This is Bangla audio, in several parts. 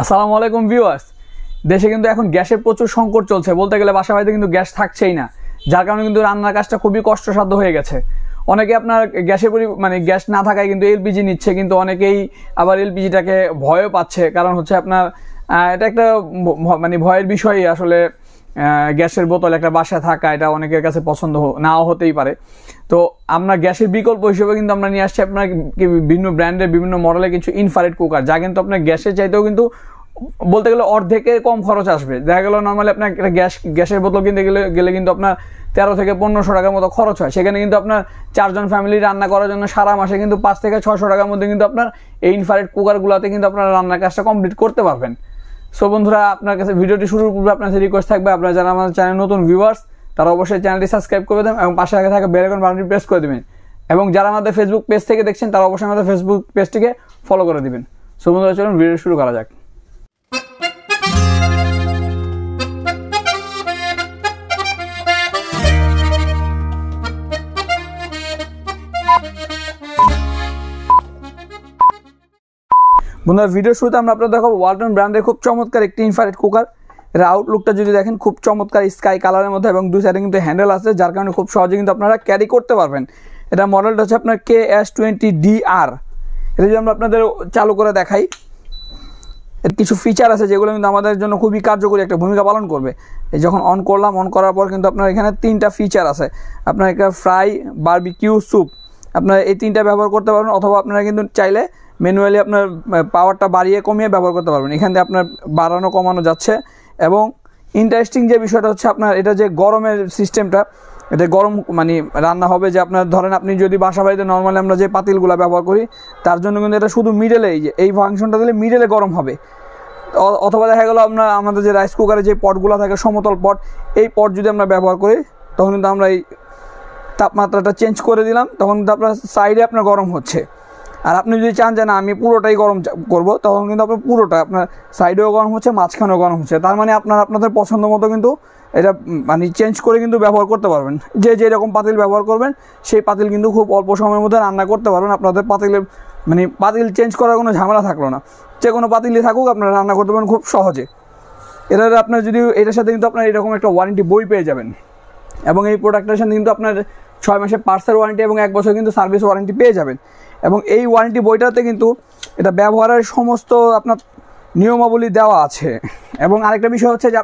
আসসালামু আলাইকুম ভিউয়ার্স। দেশে কিন্তু এখন গ্যাসের প্রচুর সংকট চলছে, বলতে গেলে বাসা বাড়িতে কিন্তু গ্যাস থাকছেই না, যার কারণে কিন্তু রান্নার কাজটা খুবই কষ্টসাধ্য হয়ে গেছে। অনেকে আপনার গ্যাসের গ্যাস না থাকায় কিন্তু এলপিজি নিচ্ছে, কিন্তু অনেকেই আবার এলপিজিটাকে ভয়ও পাচ্ছে, কারণ হচ্ছে আপনার এটা একটা ভয়ের বিষয়ই আসলে। গ্যাসের বোতল একটা বাসায় থাকা এটা অনেকের কাছে পছন্দ নাও হতেই পারে। তো আমরা গ্যাসের বিকল্প হিসেবে কিন্তু আমরা নিয়ে আসছি আপনার বিভিন্ন ব্র্যান্ডের বিভিন্ন মডেলের কিছু ইনফ্রারেড কুকার, যা কিন্তু আপনার গ্যাসের চাইতেও কিন্তু বলতে গেলে অর্ধেকের কম খরচ আসবে। দেখা গেল নর্মালি আপনার একটা গ্যাসের বোতল কিনতে গেলে কিন্তু আপনার 13 থেকে 1500 টাকার মতো খরচ হয়। সেখানে কিন্তু আপনার 4 জন ফ্যামিলি রান্না করার জন্য সারা মাসে কিন্তু 5 থেকে 600 টাকার মধ্যে কিন্তু আপনার এই ইনফ্রারেড কুকারগুলোতে কিন্তু আপনারা রান্নার কাজটা কমপ্লিট করতে পারবেন। সো বন্ধুরা, আপনার কাছে ভিডিওটি শুরুর পূর্বে আপনার কাছে রিকোয়েস্ট থাকবে, আপনারা যারা আমাদের চ্যানেল নতুন ভিউয়ার্স তারা অবশ্যই চ্যানেলটি সাবস্ক্রাইব করে দেবেন এবং পাশে থাকা বেল আইকন বাটনটি প্রেস করে দেবেন। এবং যারা আমাদের ফেসবুক পেজ থেকে দেখছেন তারা অবশ্যই আমাদের ফেসবুক পেজটিকে ফলো করে দিবেন। সো বন্ধুরা, চলুন ভিডিও শুরু করা যাক। বন্ধুরা, ভিডিও শুরুতে আমরা আপনাদের দেখাবো ওয়ালটন ব্র্যান্ডের খুব চমৎকার একটি ইনফ্রারেড কুকার। এর আউটলুকটা যদি দেখেন খুব চমৎকার স্কাই কালারের মধ্যে, এবং দুই সাইডে কিন্তু হ্যান্ডেল আছে, যার কারণে খুব সহজে কিন্তু আপনারা ক্যারি করতে পারবেন। এটা মডেলটা হচ্ছে আপনার KS20DR। এটা যদি আমরা আপনাদের চালু করে দেখাই, এর কিছু ফিচার আছে যেগুলো কিন্তু আমাদের জন্য খুবই কার্যকরী একটা ভূমিকা পালন করবে। এই যখন অন করলাম, অন করার পর কিন্তু আপনার এখানে 3টা ফিচার আছে। আপনার একটা ফ্রাই, বারবিকিউ, স্যুপ, আপনারা এই 3টা ব্যবহার করতে পারবেন, অথবা আপনারা কিন্তু চাইলে ম্যানুয়ালি আপনার পাওয়ারটা বাড়িয়ে কমিয়ে ব্যবহার করতে পারবেন। এখান থেকে আপনার বাড়ানো কমানো যাচ্ছে। এবং ইন্টারেস্টিং যে বিষয়টা হচ্ছে আপনার এটা যে গরমের সিস্টেমটা, এটা গরম রান্না হবে, যে আপনার ধরেন আপনি যদি বাসা বাড়িতে নর্মালি আমরা যে পাতিলগুলো ব্যবহার করি তার জন্য কিন্তু এটা শুধু মিডলে, এই ফাংশনটা দিলে মিডলে গরম হবে। অথবা দেখা গেলো আমাদের যে রাইস কুকারে যে পটগুলো থাকে সমতল পট, এই পট যদি আমরা ব্যবহার করি তখন কিন্তু আমরা এই তাপমাত্রাটা চেঞ্জ করে দিলাম, তখন কিন্তু আপনার সাইডে আপনার গরম হচ্ছে। আর আপনি যদি চান যে না আমি পুরোটাই গরম করব, তখন কিন্তু আপনার পুরোটা আপনার সাইডেও গরম হচ্ছে, মাঝখানেও গরম হচ্ছে। তার মানে আপনাদের পছন্দ মতো কিন্তু এটা চেঞ্জ করে কিন্তু ব্যবহার করতে পারবেন। যে যেরকম পাতিল ব্যবহার করবেন সেই পাতিল কিন্তু খুব অল্প সময়ের মধ্যে রান্না করতে পারবেন। আপনাদের পাতিল চেঞ্জ করার কোনো ঝামেলা থাকলো না, যে কোনো পাতিলই থাকুক আপনারা রান্না করতে পারেন খুব সহজে। আপনার যদি এটার সাথে কিন্তু আপনার এরকম একটা ওয়ারেন্টি বই পেয়ে যাবেন, এবং এই প্রোডাক্টের সাথে কিন্তু আপনার 6 মাসের পার্সের ওয়ারেন্টি এবং 1 বছর কিন্তু সার্ভিস ওয়ারেন্টি পেয়ে যাবেন। এবং এই ওয়ারেন্টি বইটাতে কিন্তু এটা ব্যবহারের সমস্ত আপনার নিয়মাবলী দেওয়া আছে। এবং আরেকটা বিষয় হচ্ছে যে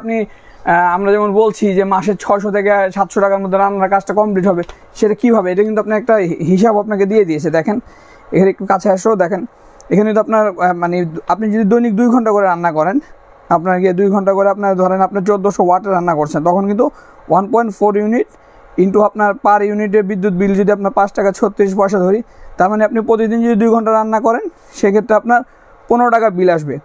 আমরা যেমন বলছি যে মাসে 600 থেকে 700 টাকার মধ্যে রান্নার কাজটা কমপ্লিট হবে, সেটা কীভাবে, এটা কিন্তু আপনার একটা হিসাব আপনাকে দিয়ে দিয়েছে। দেখেন এখানে একটু কাছে আসো, দেখেন এখানে কিন্তু আপনার আপনি যদি দৈনিক 2 ঘন্টা করে রান্না করেন, আপনার গিয়ে 2 ঘন্টা করে আপনার ধরেন আপনি 1400 ওয়াটে রান্না করছেন, তখন কিন্তু 1.4 ইউনিট ইন্টু আপনার পার ইউনিটের বিদ্যুৎ বিল যদি আপনার 5 টাকা 36 পয়সা ধরি, তার মানে আপনি প্রতিদিন যদি 2 ঘন্টা রান্না করেন সেক্ষেত্রে আপনার 15 টাকা বিল আসবে।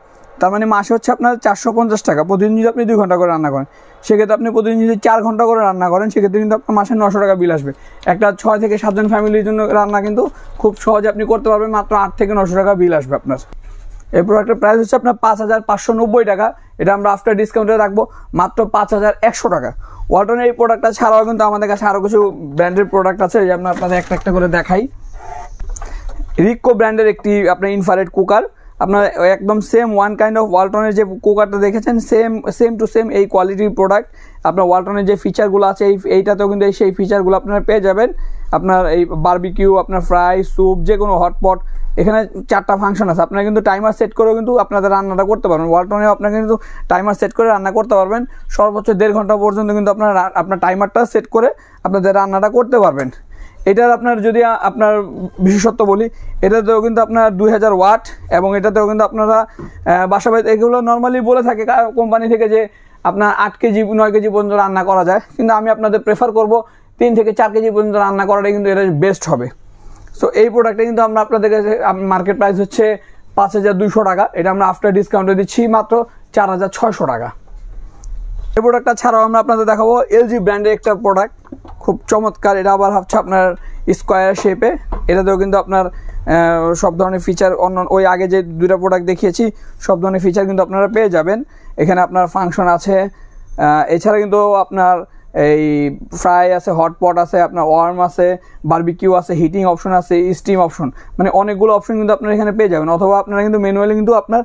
তার মানে মাসে হচ্ছে আপনার 450 টাকা। প্রতিদিন যদি আপনি 2 ঘন্টা করে রান্না করেন, সেক্ষেত্রে আপনি প্রতিদিন যদি 4 ঘন্টা করে রান্না করেন, সেক্ষেত্রে কিন্তু আপনার মাসে 900 টাকা বিল আসবে। একটা 6 থেকে 7 জন ফ্যামিলির জন্য রান্না কিন্তু খুব সহজে আপনি করতে পারবেন, মাত্র 8 থেকে 900 টাকা বিল আসবে আপনার। এই প্রোডাক্টের প্রাইস হচ্ছে আপনার 5590 টাকা। এটা আমরা আফটার ডিসকাউন্টে রাখবো মাত্র 5100 টাকা। ওয়ালটনের এই প্রোডাক্টটা ছাড়াও কিন্তু আমাদের কাছে আরও কিছু ব্র্যান্ডের প্রোডাক্ট আছে, যে আমরা আপনাদের একটা একটা করে দেখাই। রিকো ব্র্যান্ডের একটি আপনার ইনফ্রারেড কুকার, আপনার একদম সেম ওয়ান কাইন্ড অফ ওয়ালটনের যে কুকারটা দেখেছেন সেম টু সেম এই কোয়ালিটির প্রোডাক্ট। আপনার ওয়ালটনের যে ফিচারগুলো আছে এইটাতেও কিন্তু সেই ফিচারগুলো আপনারা পেয়ে যাবেন। আপনার এই বারবিকিউ, আপনার ফ্রাই, স্যুপ, যে কোনো হটপট, এখানে 4টা ফাংশন আছে। আপনারা কিন্তু টাইমার সেট করেও কিন্তু আপনাদের রান্নাটা করতে পারবেন। ওয়ালটনেও আপনারা কিন্তু টাইমার সেট করে রান্না করতে পারবেন। সর্বোচ্চ 1.5 ঘন্টা পর্যন্ত কিন্তু আপনার টাইমারটা সেট করে আপনাদের রান্নাটা করতে পারবেন। এটার আপনার যদি আপনার বিশেষত্ব বলি, এটাতেও কিন্তু আপনার 2000 ওয়াট, এবং এটাতেও কিন্তু আপনারা বাসা বাড়িতে এগুলো নর্মালি বলে থাকে কোম্পানি থেকে যে আপনার 8 কেজি 9 কেজি পর্যন্ত রান্না করা যায়, কিন্তু আমি আপনাদের প্রেফার করব 3 থেকে 4 কেজি পর্যন্ত রান্না করাটাই কিন্তু এটা বেস্ট হবে। সো এই প্রোডাক্টটা কিন্তু আমরা আপনাদের কাছে মার্কেট প্রাইস হচ্ছে 5200 টাকা। এটা আমরা আফটার ডিসকাউন্টে দিচ্ছি মাত্র 4600 টাকা। এই প্রোডাক্টটা ছাড়াও আমরা আপনাদের দেখাবো LG ব্র্যান্ডের একটা প্রোডাক্ট, খুব চমৎকার। এটা আবার হচ্ছে আপনার স্কোয়ার শেপে। এটাতেও কিন্তু আপনার সব ধরনের ফিচার ওই আগে যে 2টা প্রোডাক্ট দেখিয়েছি সব ধরনের ফিচার কিন্তু আপনারা পেয়ে যাবেন। এখানে আপনার ফাংশন আছে, এছাড়া কিন্তু আপনার এই ফ্রাই আছে, হটপট আছে, আপনার ওয়ার্ম আছে, বারবিকিউ আছে, হিটিং অপশন আছে, স্টিম অপশন, মানে অনেকগুলো অপশন কিন্তু আপনারা এখানে পেয়ে যাবেন। অথবা আপনারা কিন্তু ম্যানুয়ালি কিন্তু আপনার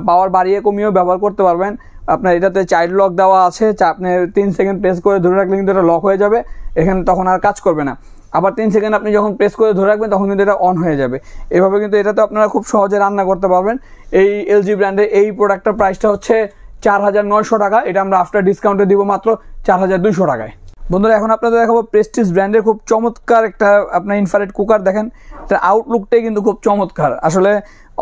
পাওয়ার বাড়িয়ে কমিয়েও ব্যবহার করতে পারবেন। আপনার এটাতে চাইল্ড লক দেওয়া আছে, আপনি 3 সেকেন্ড প্রেস করে ধরে রাখলে কিন্তু এটা লক হয়ে যাবে, এখানে তখন আর কাজ করবে না। আবার 3 সেকেন্ড আপনি যখন প্রেস করে ধরে রাখবেন তখন কিন্তু এটা অন হয়ে যাবে। এভাবে কিন্তু এটাতে আপনারা খুব সহজে রান্না করতে পারবেন। এই এলজি ব্র্যান্ডের এই প্রোডাক্টটার প্রাইসটা হচ্ছে 4900 টাকা। এটা আমরা আফটার ডিসকাউন্টে দিব মাত্র 4200 টাকায়। বন্ধুরা এখন আপনাদের দেখাবো প্রেস্টিজ ব্র্যান্ডের খুব চমৎকার একটা আপনার ইনফ্রারেড কুকার। দেখেন এটার আউটলুকটাই কিন্তু খুব চমৎকার। আসলে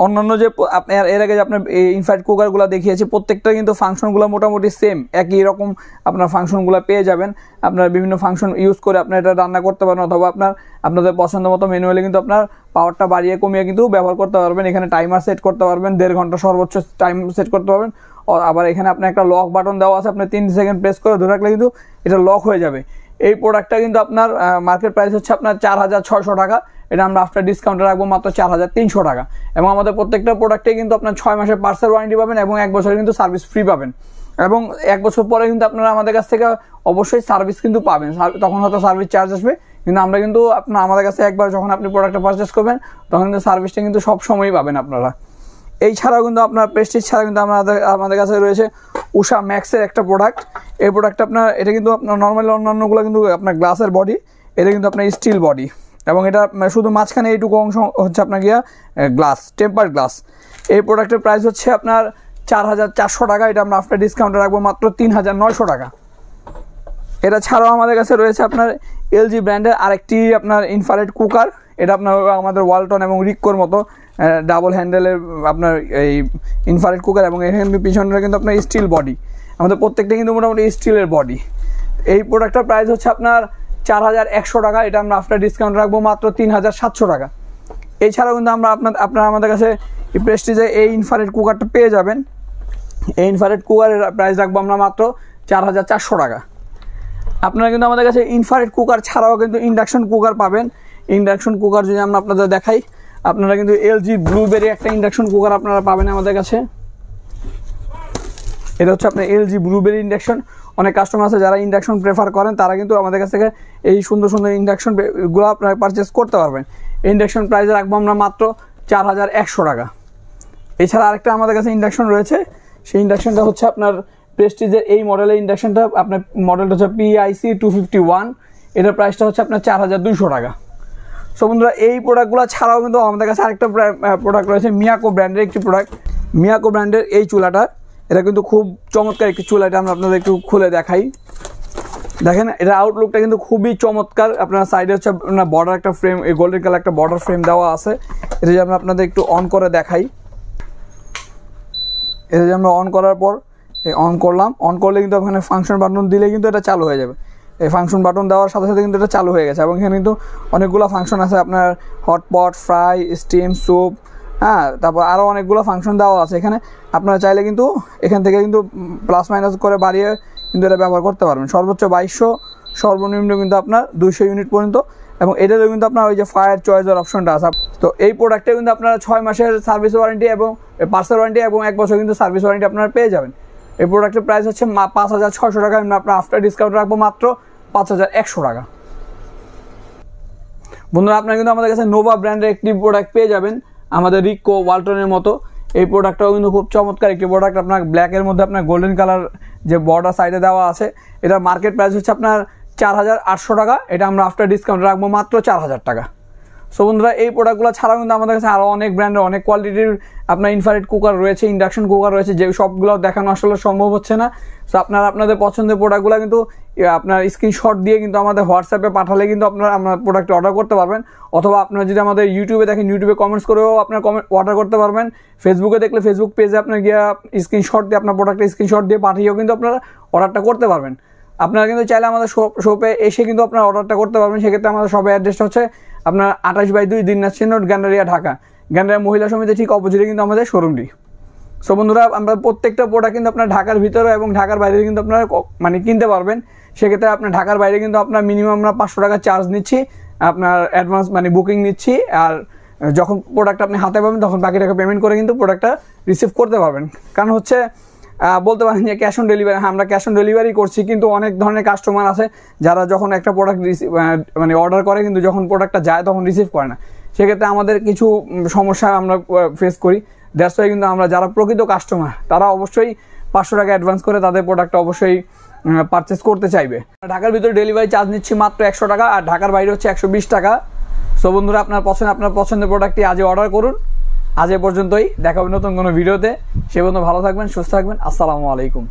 অন্যান্য যে আপনার এর আগে যে আপনার এই ইনফ্রারেড কুকারগুলো দেখিয়েছি প্রত্যেকটা কিন্তু ফাংশনগুলো মোটামুটি সেম, একই রকম আপনার ফাংশনগুলো পেয়ে যাবেন। আপনার বিভিন্ন ফাংশন ইউজ করে আপনার এটা রান্না করতে পারেন, অথবা আপনাদের পছন্দ মতো ম্যানুয়ালি কিন্তু আপনার পাওয়ারটা বাড়িয়ে কমিয়ে কিন্তু ব্যবহার করতে পারবেন। এখানে টাইমার সেট করতে পারবেন, 1.5 ঘন্টা সর্বোচ্চ টাইম সেট করতে পারবেন। আবার এখানে আপনার একটা লক বাটন দেওয়া আছে, আপনি 3 সেকেন্ড প্রেস করে ধরে রাখলে কিন্তু এটা লক হয়ে যাবে। এই প্রোডাক্টটা কিন্তু আপনার মার্কেট প্রাইস হচ্ছে আপনার 4600 টাকা। এটা আমরা আফটার ডিসকাউন্টে রাখবো মাত্র 4300 টাকা। এবং আমাদের প্রত্যেকটা প্রোডাক্টে কিন্তু আপনার 6 মাসের পার্সেল ওয়ারেন্টি পাবেন এবং 1 বছরের কিন্তু সার্ভিস ফ্রি পাবেন। এবং 1 বছর পরে কিন্তু আপনারা আমাদের কাছ থেকে অবশ্যই সার্ভিস কিন্তু পাবেন, তখন হয়তো সার্ভিস চার্জ আসবে, কিন্তু আমরা কিন্তু আমাদের কাছে একবার যখন আপনি প্রোডাক্টটা পারচেস করবেন তখন কিন্তু সার্ভিসটা কিন্তু সব সময়ই পাবেন আপনারা। এই ছাড়াও কিন্তু আপনার প্রেস্টিজ ছাড়া কিন্তু আমাদের কাছে রয়েছে উষা ম্যাক্সের একটা প্রোডাক্ট। এই প্রোডাক্টটা আপনার এটা কিন্তু আপনার নর্মালি অন্যান্যগুলো কিন্তু আপনার গ্লাসের বডি, এটা কিন্তু আপনার স্টিল বডি, এবং এটা শুধু মাঝখানে এইটুকু অংশ হচ্ছে আপনার গিয়া গ্লাস, টেম্পার গ্লাস। এই প্রোডাক্টের প্রাইস হচ্ছে আপনার 4400 টাকা। এটা আমরা আফটার ডিসকাউন্টে রাখবো মাত্র 3900 টাকা। এটা ছাড়াও আমাদের কাছে রয়েছে আপনার এলজি ব্র্যান্ডের আরেকটি আপনার ইনফ্রারেড কুকার। এটা আপনার আমাদের ওয়ালটন এবং রিক্কোর মতো ডাবল হ্যান্ডেলের আপনার এই ইনফ্রারেড কুকার, এবং এখানে পিছনটা কিন্তু আপনার স্টিল বডি। আমাদের প্রত্যেকটা কিন্তু মোটামুটি স্টিলের বডি। এই প্রোডাক্টটার প্রাইস হচ্ছে আপনার 4100 টাকা। এটা আমরা আফটার ডিসকাউন্ট রাখবো মাত্র 3700 টাকা। এছাড়াও কিন্তু আপনারা আমাদের কাছে প্রেস্টিজে এই ইনফ্রারেড কুকারটা পেয়ে যাবেন। এই ইনফ্রারেড কুকারের প্রাইস রাখবো আমরা মাত্র 4400 টাকা। আপনারা কিন্তু আমাদের কাছে ইনফ্রারেড কুকার ছাড়াও কিন্তু ইন্ডাকশন কুকার পাবেন। ইন্ডাকশন কুকার যদি আমরা আপনাদের দেখাই, আপনারা কিন্তু এলজি ব্লুবেরি একটা ইন্ডাকশন কুকার আপনারা পাবেন আমাদের কাছে। এটা হচ্ছে আপনার এলজি ব্লুবেরি ইন্ডাকশন। অনেক কাস্টমার আছে যারা ইন্ডাকশন প্রেফার করেন, তারা কিন্তু আমাদের কাছ থেকে এই সুন্দর সুন্দর ইন্ডাকশনগুলো আপনারা পারচেস করতে পারবেন। ইন্ডাকশন প্রাইস রাখবো আমরা মাত্র 4100 টাকা। এছাড়া আরেকটা আমাদের কাছে ইন্ডাকশন রয়েছে, সেই ইন্ডাকশনটা হচ্ছে আপনার প্রেস্টিজের এই মডেলের ইন্ডাকশনটা। আপনার মডেলটা হচ্ছে PIC 251। এটার প্রাইসটা হচ্ছে আপনার 4200 টাকা। সো বন্ধুরা এই প্রোডাক্টগুলো ছাড়াও কিন্তু আমাদের কাছে আরেকটা প্রোডাক্ট রয়েছে, মিয়াকো ব্র্যান্ডের একটি প্রোডাক্ট। মিয়াকো ব্র্যান্ডের এই চুলাটা, এটা কিন্তু খুব চমৎকার একটি চুলা। এটা আমরা আপনাদের একটু খুলে দেখাই। দেখেন এটা আউটলুকটা কিন্তু খুবই চমৎকার। আপনার সাইডে হচ্ছে আপনার বর্ডার একটা ফ্রেম, এই গোল্ডেন কালার একটা বর্ডার ফ্রেম দেওয়া আছে। এটা যে আমরা আপনাদের একটু অন করে দেখাই। এটা যে আমরা অন করার পর অন করলাম, অন করলে কিন্তু ওখানে ফাংশন বাটন দিলে কিন্তু এটা চালু হয়ে যাবে। এই ফাংশন বাটন দেওয়ার সাথে সাথে কিন্তু এটা চালু হয়ে গেছে। এবং এখানে কিন্তু অনেকগুলো ফাংশন আছে, আপনার হটপট, ফ্রাই, স্টিম, স্যুপ, হ্যাঁ, তারপর আরও অনেকগুলো ফাংশন দেওয়া আছে এখানে। আপনারা চাইলে কিন্তু এখান থেকে কিন্তু প্লাস মাইনাস করে বাড়িয়ে কিন্তু এটা ব্যবহার করতে পারবেন। সর্বোচ্চ 2200, সর্বনিম্ন কিন্তু আপনার 200 ইউনিট পর্যন্ত। এবং এটাতেও কিন্তু আপনার ওই যে ফায়ার চয়েসের অপশনটা আছে। তো এই প্রোডাক্টে কিন্তু আপনারা 6 মাসের সার্ভিস ওয়ারেন্টি এবং পার্সেল ওয়ারেন্টি এবং 1 বছর কিন্তু সার্ভিস ওয়ারেন্টি আপনারা পেয়ে যাবেন। এই প্রোডাক্টের প্রাইস হচ্ছে 5600 টাকা। আমরা আফটার ডিসকাউন্ট রাখবো মাত্র 5100 টাকা। বন্ধুরা আপনারা কিন্তু আমাদের কাছে নোভা ব্র্যান্ডের একটি প্রোডাক্ট পেয়ে যাবেন, আমাদের রিক্কো, ওয়ালটনের মতো। এই প্রোডাক্টটাও কিন্তু খুব চমৎকার একটি প্রোডাক্ট। আপনার ব্ল্যাকের মধ্যে আপনার গোল্ডেন কালার যে বর্ডার সাইডে দেওয়া আছে, এটার মার্কেট প্রাইস হচ্ছে আপনার 4800 টাকা। এটা আমরা আফটার ডিসকাউন্ট রাখবো মাত্র 4000 টাকা। সো বন্ধুরা এই প্রোডাক্টগুলো ছাড়াও কিন্তু আমাদের কাছে আরও অনেক ব্র্যান্ডের অনেক কোয়ালিটির আপনার ইনফ্রারেড কুকার রয়েছে, ইন্ডাকশন কুকার রয়েছে, যে সবগুলো দেখানো আসলে সম্ভব হচ্ছে না। সো আপনারা আপনাদের পছন্দের প্রোডাক্টগুলো কিন্তু আপনার স্ক্রিনশট দিয়ে কিন্তু আমাদের হোয়াটসঅ্যাপে পাঠালে কিন্তু আপনারা প্রোডাক্ট অর্ডার করতে পারবেন। অথবা আপনারা যদি আমাদের ইউটিউবে দেখেন, ইউটিউবে কমেন্টস করেও আপনার অর্ডার করতে পারবেন। ফেসবুকে দেখলে ফেসবুক পেজে আপনার গিয়ে স্ক্রিনশট দিয়ে আপনার প্রোডাক্টের স্ক্রিনশট দিয়ে পাঠিয়েও কিন্তু আপনারা অর্ডারটা করতে পারবেন। আপনারা কিন্তু চাইলে আমাদের শপে এসে কিন্তু আপনারা অর্ডারটা করতে পারবেন। সেক্ষেত্রে আমাদের শপের অ্যাড্রেসটা হচ্ছে আপনার 28/2 দিনাজপুর রোড, গান্ডারিয়া, ঢাকা। গান্ডারিয়া মহিলা সমিতি ঠিক অপোজিটে কিন্তু আমাদের শোরুমটি। সো বন্ধুরা আমরা প্রত্যেকটা প্রোডাক্ট কিন্তু আপনার ঢাকার ভিতরে এবং ঢাকার বাইরে কিন্তু আপনারা মানে কিনতে পারবেন। সেক্ষেত্রে আপনার ঢাকার বাইরে কিন্তু আপনার মিনিমাম আমরা 500 টাকা চার্জ নিচ্ছি, আপনার অ্যাডভান্স মানে বুকিং নিচ্ছি। আর যখন প্রোডাক্ট আপনি হাতে পাবেন তখন বাকি টাকা পেমেন্ট করে কিন্তু প্রোডাক্টটা রিসিভ করতে পারবেন। কারণ হচ্ছে বলতে পারেন যে ক্যাশ অন ডেলিভারি, হ্যাঁ আমরা ক্যাশ অন ডেলিভারি করছি, কিন্তু অনেক ধরনের কাস্টমার আছে যারা যখন একটা প্রোডাক্ট মানে অর্ডার করে কিন্তু যখন প্রোডাক্টটা যায় তখন রিসিভ করে না। সেক্ষেত্রে আমাদের কিছু সমস্যা আমরা ফেস করি, দ্যাটস ওয়াই কিন্তু আমরা যারা প্রকৃত কাস্টমার তারা অবশ্যই 500 টাকা অ্যাডভান্স করে তাদের প্রোডাক্টটা অবশ্যই পারচেস করতে চাইবে। ঢাকার ভিতরে ডেলিভারি চার্জ নিচ্ছি মাত্র 100 টাকা, আর ঢাকার বাইরে হচ্ছে 120 টাকা। সো বন্ধুরা, আপনার পছন্দের প্রোডাক্টটি আজই অর্ডার করুন। আজ এ পর্যন্তই, দেখা হবে নতুন কোনো ভিডিওতে। সে পর্যন্ত ভালো থাকবেন, সুস্থ থাকবেন। আসসালামু আলাইকুম।